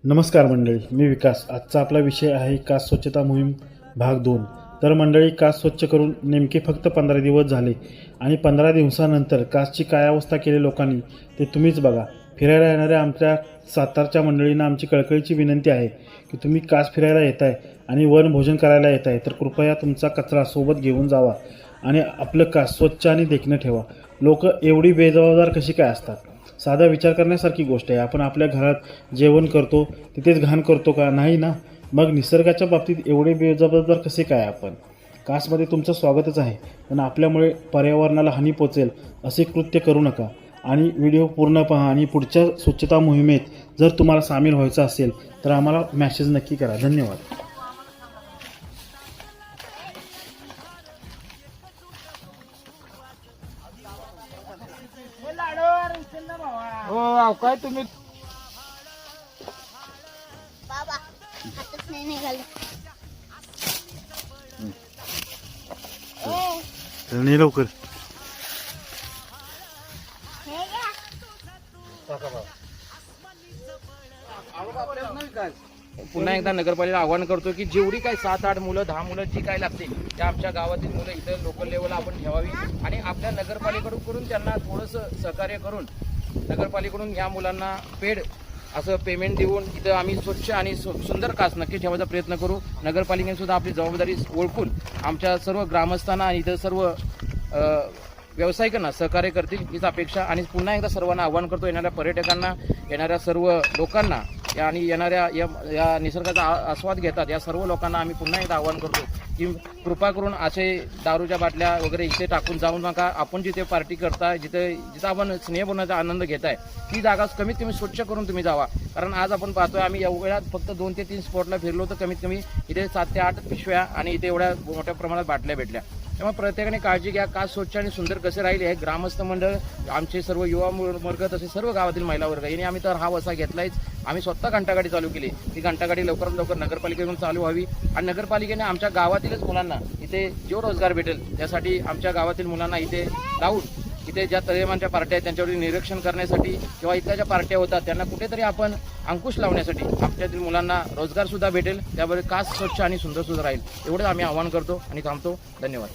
नमस्कार मंडळी, मी विकास. आजचा आपला विषय आहे कास स्वच्छता मोहीम भाग 2. तर मंडळी, कास स्वच्छ करून नेमके फक्त 15 दिवस झाले आणि 15 दिवसानंतर कासची काय अवस्था केली लोकांनी ते तुम्हीच बघा. फिरायला येणाऱ्या आमच्या सातारच्या मंडळींना आमची कळकळीची विनंती आहे की तुम्ही कास फिरायला येत आहे आणि वनभोजन करायला येत आहे तर कृपया तुमचा कचरा सोबत घेऊन जावा आणि आपलं कास स्वच्छ आणि देखणं ठेवा. लोक एवढी बेजबाबदार कशी काय असतात? साधा विचार करण्यासारखी गोष्ट आहे. आपण आपल्या घरात जेवण करतो तिथेच घाण करतो का? नाही ना. मग निसर्गाच्या बाबतीत एवढे बेजबाबदार कसे काय आपण? कासमध्ये तुमचं स्वागतच आहे, पण आपल्यामुळे पर्यावरणाला हानी पोचेल असे कृत्य करू नका. आणि व्हिडिओ पूर्ण पहा आणि पुढच्या स्वच्छता मोहिमेत जर तुम्हाला सामील व्हायचं असेल तर आम्हाला मॅसेज नक्की करा. धन्यवाद. हो काय तुम्ही बाबा हातच नाही निघाले. नाही लवकर. हे घ्या. पुन्हा एकदा नगरपालिकेला आवाहन करतो की जेवढी काय 7-8 मुलं 10 मुलं जी काय लागतील त्या आमच्या गावातील मुलं इथं लोकल लेवलला आपण ठेवावी आणि आपल्या नगरपालिकेकडून त्यांना थोडंसं सहकार्य करून नगरपालिकेकडून या मुलांना पेड असं पेमेंट देऊन इथं आम्ही स्वच्छ आणि सुंदर कास नक्की ठेवायचा प्रयत्न करू. नगरपालिकेने सुद्धा आपली जबाबदारी ओळखून आमच्या सर्व ग्रामस्थांना आणि इथं सर्व व्यावसायिकांना सहकार्य करतील हीच अपेक्षा. आणि पुन्हा एकदा सर्वांना आवाहन करतो, येणाऱ्या पर्यटकांना, येणाऱ्या सर्व लोकांना आणि येणाऱ्या या निसर्गाचा आस्वाद घेतात या सर्व लोकांना आम्ही पुन्हा एकदा आवाहन करतो की कृपा करून असे दारूच्या बाटल्या वगैरे इथे टाकून जाऊ नका. आपण जिथे पार्टी करताय, जिथं आपण स्नेहभोजनाचा आनंद घेताय ती जागा कमीत कमी स्वच्छ करून तुम्ही जावा. कारण आज आपण पाहतोय आम्ही या वेळात फक्त 2 ते 3 स्पॉटला फिरलो तर कमीत कमी इथे 7 ते 8 पिशव्या आणि इथे एवढ्या मोठ्या प्रमाणात बाटल्या भेटल्या. त्यामुळे प्रत्येकाने काळजी घ्या. कास स्वच्छ आणि सुंदर कसे राहील हे ग्रामस्थ मंडळ, आमचे सर्व युवा वर्ग तसे सर्व गावातील महिला वर्ग यांनी आम्ही तर हा वसा घेतलायच. आम्ही स्वतः घंटागाडी चालू केली. ती घंटागाडी लवकरात लवकर नगरपालिकेकडून चालू व्हावी आणि नगरपालिकेने आमच्या गावातीलच मुलांना इथे जो रोजगार भेटेल त्यासाठी आमच्या गावातील मुलांना इथे लावून इथे ज्या तळेमांच्या पार्ट्या आहेत त्यांच्यावरील निरीक्षण करण्यासाठी किंवा इथल्या ज्या पार्ट्या होतात त्यांना कुठेतरी आपण अंकुश लावण्यासाठी आमच्यातील मुलांना रोजगार सुद्धा भेटेल. त्याबरोबर कास स्वच्छ आणि सुंदर सुद्धा राहील एवढंच आम्ही आवाहन करतो आणि थांबतो. धन्यवाद.